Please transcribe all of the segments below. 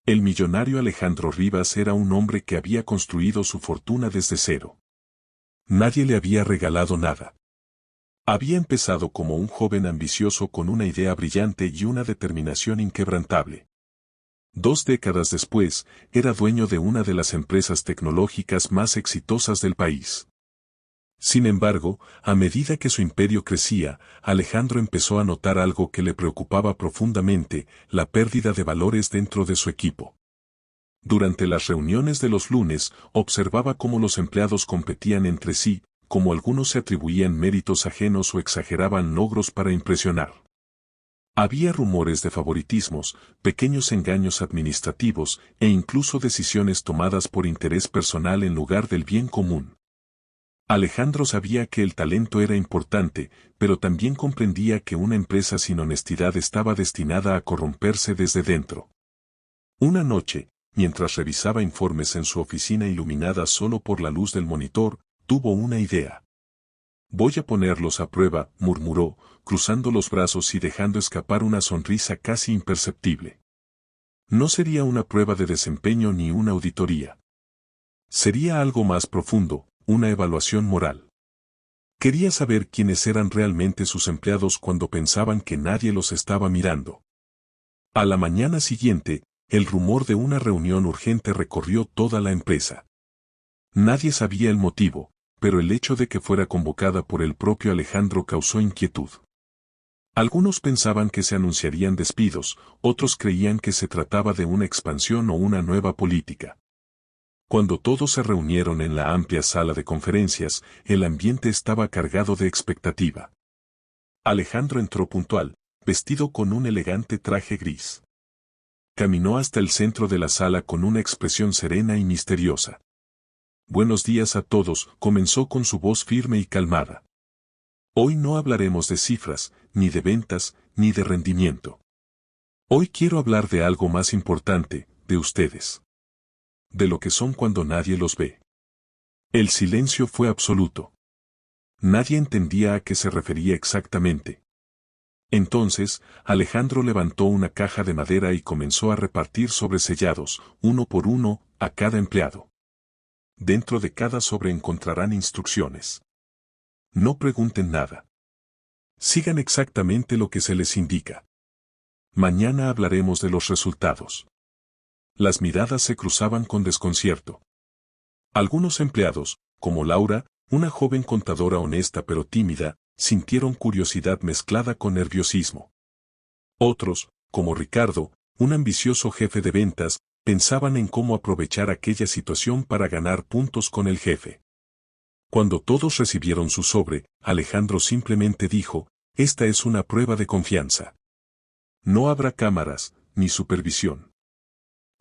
El millonario Alejandro Rivas era un hombre que había construido su fortuna desde cero. Nadie le había regalado nada. Había empezado como un joven ambicioso con una idea brillante y una determinación inquebrantable. 2 décadas después, era dueño de una de las empresas tecnológicas más exitosas del país. Sin embargo, a medida que su imperio crecía, Alejandro empezó a notar algo que le preocupaba profundamente: la pérdida de valores dentro de su equipo. Durante las reuniones de los lunes, observaba cómo los empleados competían entre sí, cómo algunos se atribuían méritos ajenos o exageraban logros para impresionar. Había rumores de favoritismos, pequeños engaños administrativos e incluso decisiones tomadas por interés personal en lugar del bien común. Alejandro sabía que el talento era importante, pero también comprendía que una empresa sin honestidad estaba destinada a corromperse desde dentro. Una noche, mientras revisaba informes en su oficina iluminada solo por la luz del monitor, tuvo una idea. «Voy a ponerlos a prueba», murmuró, cruzando los brazos y dejando escapar una sonrisa casi imperceptible. No sería una prueba de desempeño ni una auditoría. Sería algo más profundo, una evaluación moral. Quería saber quiénes eran realmente sus empleados cuando pensaban que nadie los estaba mirando. A la mañana siguiente, el rumor de una reunión urgente recorrió toda la empresa. Nadie sabía el motivo, pero el hecho de que fuera convocada por el propio Alejandro causó inquietud. Algunos pensaban que se anunciarían despidos, otros creían que se trataba de una expansión o una nueva política. Cuando todos se reunieron en la amplia sala de conferencias, el ambiente estaba cargado de expectativa. Alejandro entró puntual, vestido con un elegante traje gris. Caminó hasta el centro de la sala con una expresión serena y misteriosa. «Buenos días a todos», comenzó con su voz firme y calmada. «Hoy no hablaremos de cifras, ni de ventas, ni de rendimiento. Hoy quiero hablar de algo más importante, de ustedes. De lo que son cuando nadie los ve». El silencio fue absoluto. Nadie entendía a qué se refería exactamente. Entonces, Alejandro levantó una caja de madera y comenzó a repartir sobresellados, uno por uno, a cada empleado. Dentro de cada sobre encontrarán instrucciones. No pregunten nada. Sigan exactamente lo que se les indica. Mañana hablaremos de los resultados. Las miradas se cruzaban con desconcierto. Algunos empleados, como Laura, una joven contadora honesta pero tímida, sintieron curiosidad mezclada con nerviosismo. Otros, como Ricardo, un ambicioso jefe de ventas, pensaban en cómo aprovechar aquella situación para ganar puntos con el jefe. Cuando todos recibieron su sobre, Alejandro simplemente dijo: «Esta es una prueba de confianza. No habrá cámaras, ni supervisión.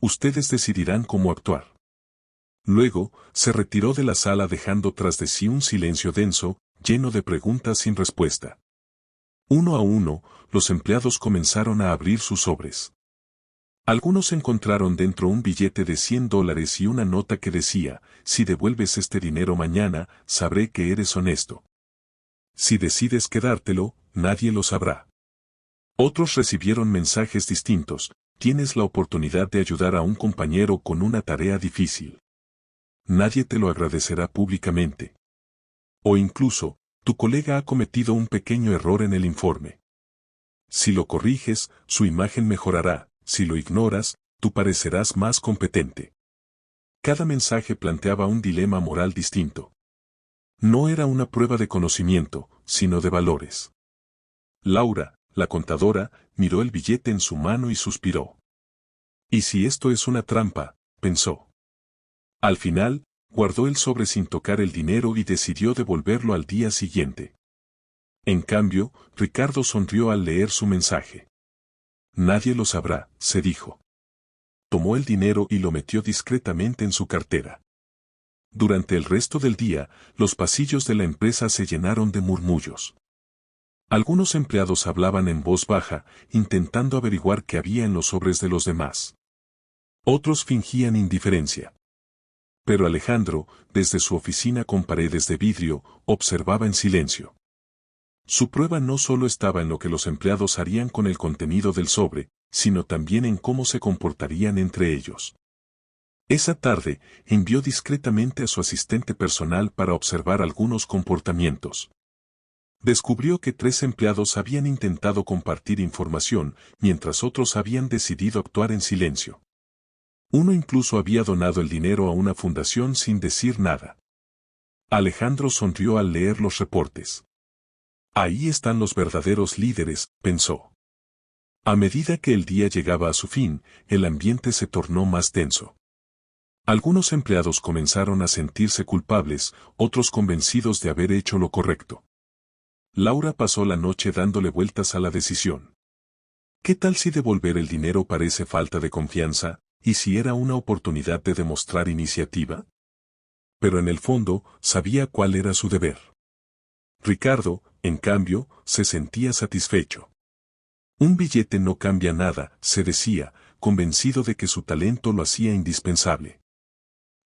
Ustedes decidirán cómo actuar». Luego, se retiró de la sala dejando tras de sí un silencio denso, lleno de preguntas sin respuesta. Uno a uno, los empleados comenzaron a abrir sus sobres. Algunos encontraron dentro un billete de $100 y una nota que decía: «Si devuelves este dinero mañana, sabré que eres honesto. Si decides quedártelo, nadie lo sabrá». Otros recibieron mensajes distintos: «Tienes la oportunidad de ayudar a un compañero con una tarea difícil. Nadie te lo agradecerá públicamente». O incluso: «Tu colega ha cometido un pequeño error en el informe. Si lo corriges, su imagen mejorará. Si lo ignoras, tú parecerás más competente». Cada mensaje planteaba un dilema moral distinto. No era una prueba de conocimiento, sino de valores. Laura, la contadora, miró el billete en su mano y suspiró. «¿Y si esto es una trampa?», pensó. Al final, guardó el sobre sin tocar el dinero y decidió devolverlo al día siguiente. En cambio, Ricardo sonrió al leer su mensaje. «Nadie lo sabrá», se dijo. Tomó el dinero y lo metió discretamente en su cartera. Durante el resto del día, los pasillos de la empresa se llenaron de murmullos. Algunos empleados hablaban en voz baja, intentando averiguar qué había en los sobres de los demás. Otros fingían indiferencia. Pero Alejandro, desde su oficina con paredes de vidrio, observaba en silencio. Su prueba no solo estaba en lo que los empleados harían con el contenido del sobre, sino también en cómo se comportarían entre ellos. Esa tarde, envió discretamente a su asistente personal para observar algunos comportamientos. Descubrió que 3 empleados habían intentado compartir información, mientras otros habían decidido actuar en silencio. Uno incluso había donado el dinero a una fundación sin decir nada. Alejandro sonrió al leer los reportes. Ahí están los verdaderos líderes, pensó. A medida que el día llegaba a su fin, el ambiente se tornó más tenso. Algunos empleados comenzaron a sentirse culpables, otros convencidos de haber hecho lo correcto. Laura pasó la noche dándole vueltas a la decisión. ¿Qué tal si devolver el dinero parece falta de confianza, y si era una oportunidad de demostrar iniciativa? Pero en el fondo, sabía cuál era su deber. Ricardo, en cambio, se sentía satisfecho. Un billete no cambia nada, se decía, convencido de que su talento lo hacía indispensable.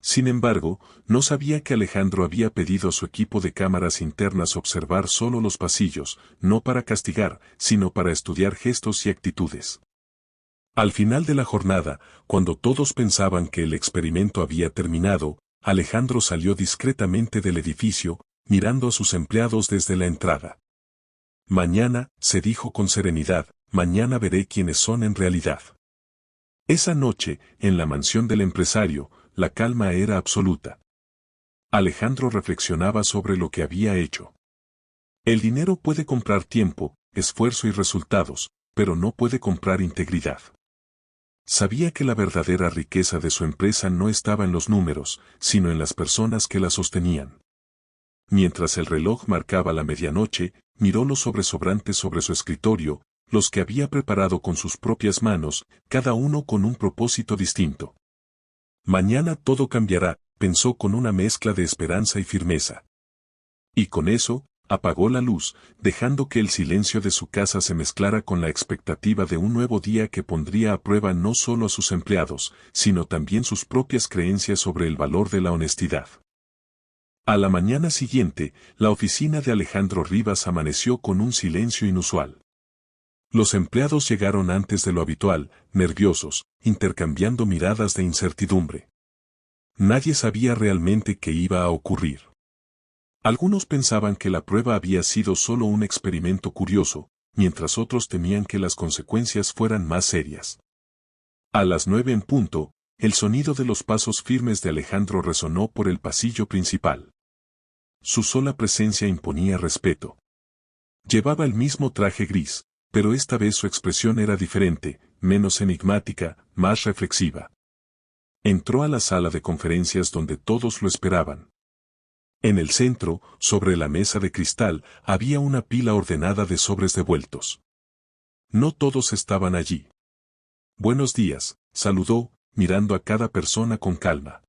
Sin embargo, no sabía que Alejandro había pedido a su equipo de cámaras internas observar solo los pasillos, no para castigar, sino para estudiar gestos y actitudes. Al final de la jornada, cuando todos pensaban que el experimento había terminado, Alejandro salió discretamente del edificio, mirando a sus empleados desde la entrada. Mañana, se dijo con serenidad, mañana veré quiénes son en realidad. Esa noche, en la mansión del empresario, la calma era absoluta. Alejandro reflexionaba sobre lo que había hecho. El dinero puede comprar tiempo, esfuerzo y resultados, pero no puede comprar integridad. Sabía que la verdadera riqueza de su empresa no estaba en los números, sino en las personas que la sostenían. Mientras el reloj marcaba la medianoche, miró los sobresobrantes sobre su escritorio, los que había preparado con sus propias manos, cada uno con un propósito distinto. Mañana todo cambiará, pensó con una mezcla de esperanza y firmeza. Y con eso, apagó la luz, dejando que el silencio de su casa se mezclara con la expectativa de un nuevo día que pondría a prueba no solo a sus empleados, sino también sus propias creencias sobre el valor de la honestidad. A la mañana siguiente, la oficina de Alejandro Rivas amaneció con un silencio inusual. Los empleados llegaron antes de lo habitual, nerviosos, intercambiando miradas de incertidumbre. Nadie sabía realmente qué iba a ocurrir. Algunos pensaban que la prueba había sido solo un experimento curioso, mientras otros temían que las consecuencias fueran más serias. A las 9 en punto, el sonido de los pasos firmes de Alejandro resonó por el pasillo principal. Su sola presencia imponía respeto. Llevaba el mismo traje gris, pero esta vez su expresión era diferente, menos enigmática, más reflexiva. Entró a la sala de conferencias donde todos lo esperaban. En el centro, sobre la mesa de cristal, había una pila ordenada de sobres devueltos. No todos estaban allí. Buenos días, saludó, mirando a cada persona con calma.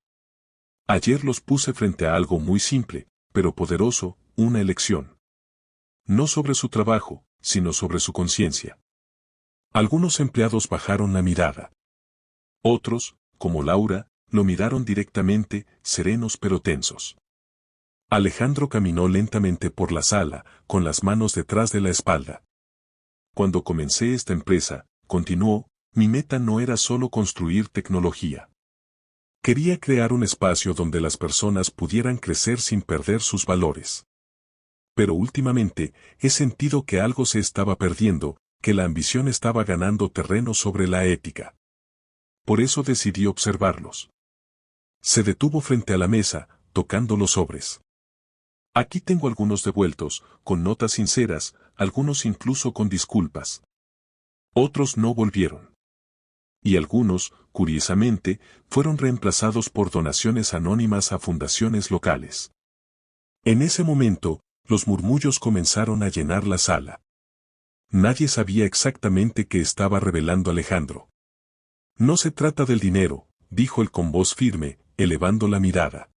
Ayer los puse frente a algo muy simple, pero poderoso, una elección. No sobre su trabajo, sino sobre su conciencia. Algunos empleados bajaron la mirada. Otros, como Laura, lo miraron directamente, serenos pero tensos. Alejandro caminó lentamente por la sala, con las manos detrás de la espalda. Cuando comencé esta empresa, continuó, mi meta no era solo construir tecnología. Quería crear un espacio donde las personas pudieran crecer sin perder sus valores. Pero últimamente, he sentido que algo se estaba perdiendo, que la ambición estaba ganando terreno sobre la ética. Por eso decidí observarlos. Se detuvo frente a la mesa, tocando los sobres. Aquí tengo algunos devueltos, con notas sinceras, algunos incluso con disculpas. Otros no volvieron. Y algunos, curiosamente, fueron reemplazados por donaciones anónimas a fundaciones locales. En ese momento, los murmullos comenzaron a llenar la sala. Nadie sabía exactamente qué estaba revelando Alejandro. No se trata del dinero, dijo él con voz firme, elevando la mirada.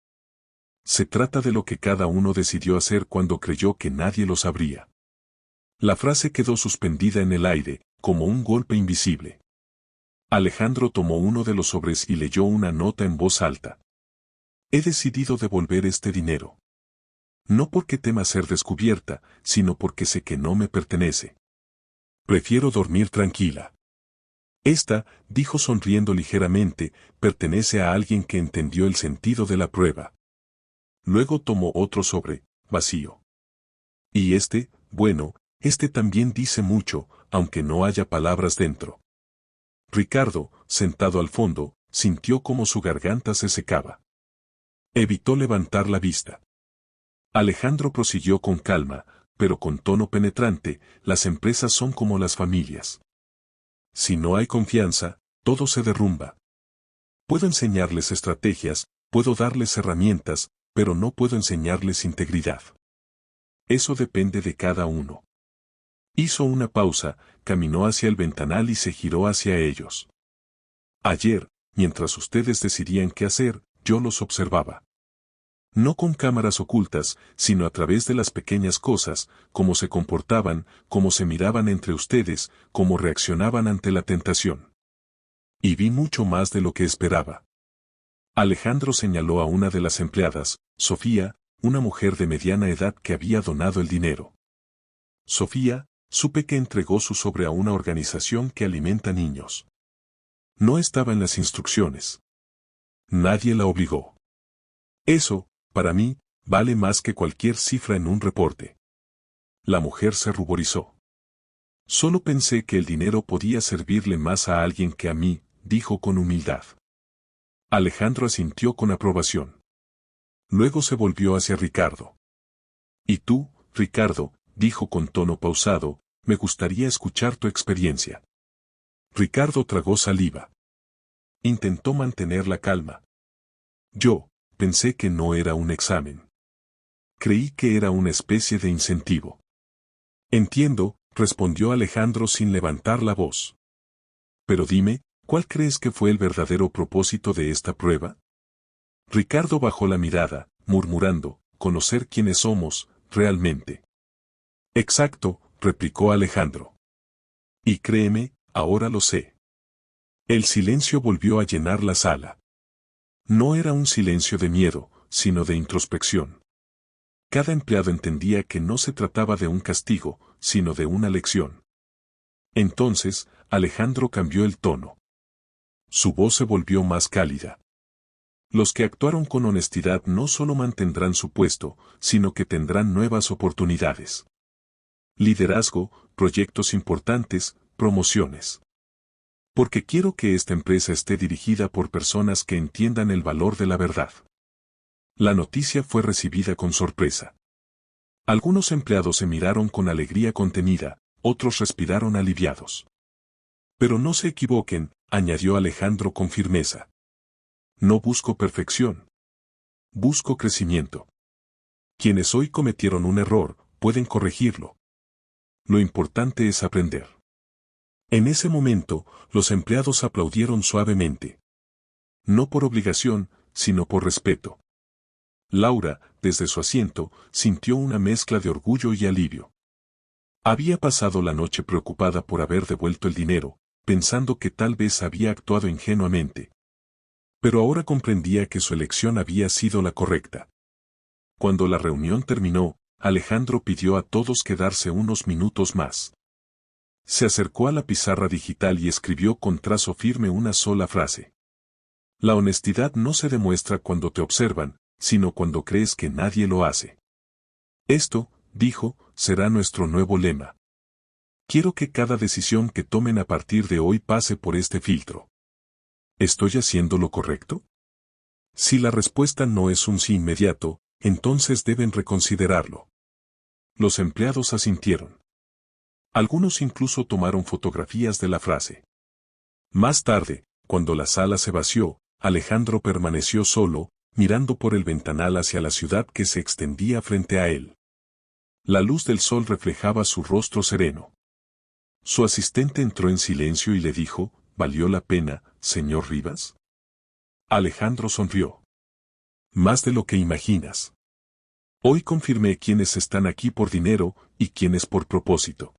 Se trata de lo que cada uno decidió hacer cuando creyó que nadie lo sabría. La frase quedó suspendida en el aire, como un golpe invisible. Alejandro tomó uno de los sobres y leyó una nota en voz alta. He decidido devolver este dinero. No porque tema ser descubierta, sino porque sé que no me pertenece. Prefiero dormir tranquila. Esta, dijo sonriendo ligeramente, pertenece a alguien que entendió el sentido de la prueba. Luego tomó otro sobre, vacío. Y este, bueno, este también dice mucho, aunque no haya palabras dentro. Ricardo, sentado al fondo, sintió como su garganta se secaba. Evitó levantar la vista. Alejandro prosiguió con calma, pero con tono penetrante, las empresas son como las familias. Si no hay confianza, todo se derrumba. Puedo enseñarles estrategias, puedo darles herramientas, pero no puedo enseñarles integridad. Eso depende de cada uno. Hizo una pausa, caminó hacia el ventanal y se giró hacia ellos. Ayer, mientras ustedes decidían qué hacer, yo los observaba. No con cámaras ocultas, sino a través de las pequeñas cosas, cómo se comportaban, cómo se miraban entre ustedes, cómo reaccionaban ante la tentación. Y vi mucho más de lo que esperaba. Alejandro señaló a una de las empleadas, Sofía, una mujer de mediana edad que había donado el dinero. Sofía, supe que entregó su sobre a una organización que alimenta niños. No estaba en las instrucciones. Nadie la obligó. Eso, para mí, vale más que cualquier cifra en un reporte. La mujer se ruborizó. Solo pensé que el dinero podía servirle más a alguien que a mí, dijo con humildad. Alejandro asintió con aprobación. Luego se volvió hacia Ricardo. Y tú, Ricardo, dijo con tono pausado, me gustaría escuchar tu experiencia. Ricardo tragó saliva. Intentó mantener la calma. Yo, pensé que no era un examen. Creí que era una especie de incentivo. Entiendo, respondió Alejandro sin levantar la voz. Pero dime, ¿cuál crees que fue el verdadero propósito de esta prueba? Ricardo bajó la mirada, murmurando, conocer quiénes somos, realmente. Exacto, replicó Alejandro. Y créeme, ahora lo sé. El silencio volvió a llenar la sala. No era un silencio de miedo, sino de introspección. Cada empleado entendía que no se trataba de un castigo, sino de una lección. Entonces, Alejandro cambió el tono. Su voz se volvió más cálida. Los que actuaron con honestidad no solo mantendrán su puesto, sino que tendrán nuevas oportunidades. Liderazgo, proyectos importantes, promociones. Porque quiero que esta empresa esté dirigida por personas que entiendan el valor de la verdad. La noticia fue recibida con sorpresa. Algunos empleados se miraron con alegría contenida, otros respiraron aliviados. Pero no se equivoquen, añadió Alejandro con firmeza. No busco perfección. Busco crecimiento. Quienes hoy cometieron un error, pueden corregirlo. Lo importante es aprender. En ese momento, los empleados aplaudieron suavemente. No por obligación, sino por respeto. Laura, desde su asiento, sintió una mezcla de orgullo y alivio. Había pasado la noche preocupada por haber devuelto el dinero, pensando que tal vez había actuado ingenuamente. Pero ahora comprendía que su elección había sido la correcta. Cuando la reunión terminó, Alejandro pidió a todos quedarse unos minutos más. Se acercó a la pizarra digital y escribió con trazo firme una sola frase. La honestidad no se demuestra cuando te observan, sino cuando crees que nadie lo hace. Esto, dijo, será nuestro nuevo lema. Quiero que cada decisión que tomen a partir de hoy pase por este filtro. ¿Estoy haciendo lo correcto? Si la respuesta no es un sí inmediato, entonces deben reconsiderarlo. Los empleados asintieron. Algunos incluso tomaron fotografías de la frase. Más tarde, cuando la sala se vació, Alejandro permaneció solo, mirando por el ventanal hacia la ciudad que se extendía frente a él. La luz del sol reflejaba su rostro sereno. Su asistente entró en silencio y le dijo, ¿valió la pena, señor Rivas? Alejandro sonrió. Más de lo que imaginas. Hoy confirmé quiénes están aquí por dinero y quiénes por propósito.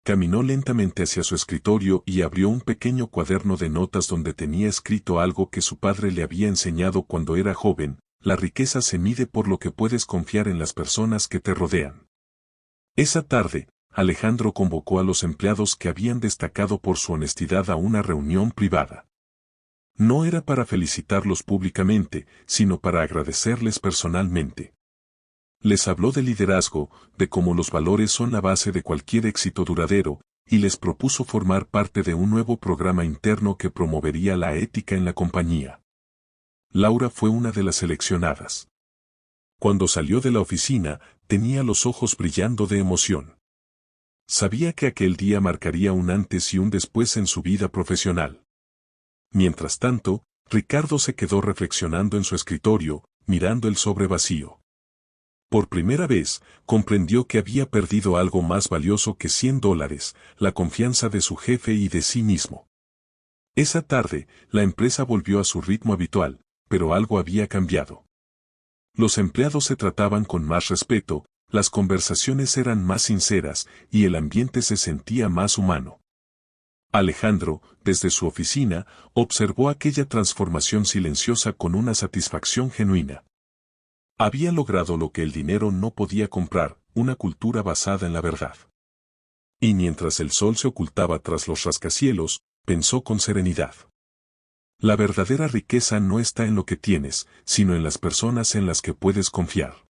Caminó lentamente hacia su escritorio y abrió un pequeño cuaderno de notas donde tenía escrito algo que su padre le había enseñado cuando era joven: la riqueza se mide por lo que puedes confiar en las personas que te rodean. Esa tarde, Alejandro convocó a los empleados que habían destacado por su honestidad a una reunión privada. No era para felicitarlos públicamente, sino para agradecerles personalmente. Les habló de liderazgo, de cómo los valores son la base de cualquier éxito duradero, y les propuso formar parte de un nuevo programa interno que promovería la ética en la compañía. Laura fue una de las seleccionadas. Cuando salió de la oficina, tenía los ojos brillando de emoción. Sabía que aquel día marcaría un antes y un después en su vida profesional. Mientras tanto, Ricardo se quedó reflexionando en su escritorio, mirando el sobre vacío. Por primera vez, comprendió que había perdido algo más valioso que $100, la confianza de su jefe y de sí mismo. Esa tarde, la empresa volvió a su ritmo habitual, pero algo había cambiado. Los empleados se trataban con más respeto, las conversaciones eran más sinceras y el ambiente se sentía más humano. Alejandro, desde su oficina, observó aquella transformación silenciosa con una satisfacción genuina. Había logrado lo que el dinero no podía comprar, una cultura basada en la verdad. Y mientras el sol se ocultaba tras los rascacielos, pensó con serenidad. La verdadera riqueza no está en lo que tienes, sino en las personas en las que puedes confiar.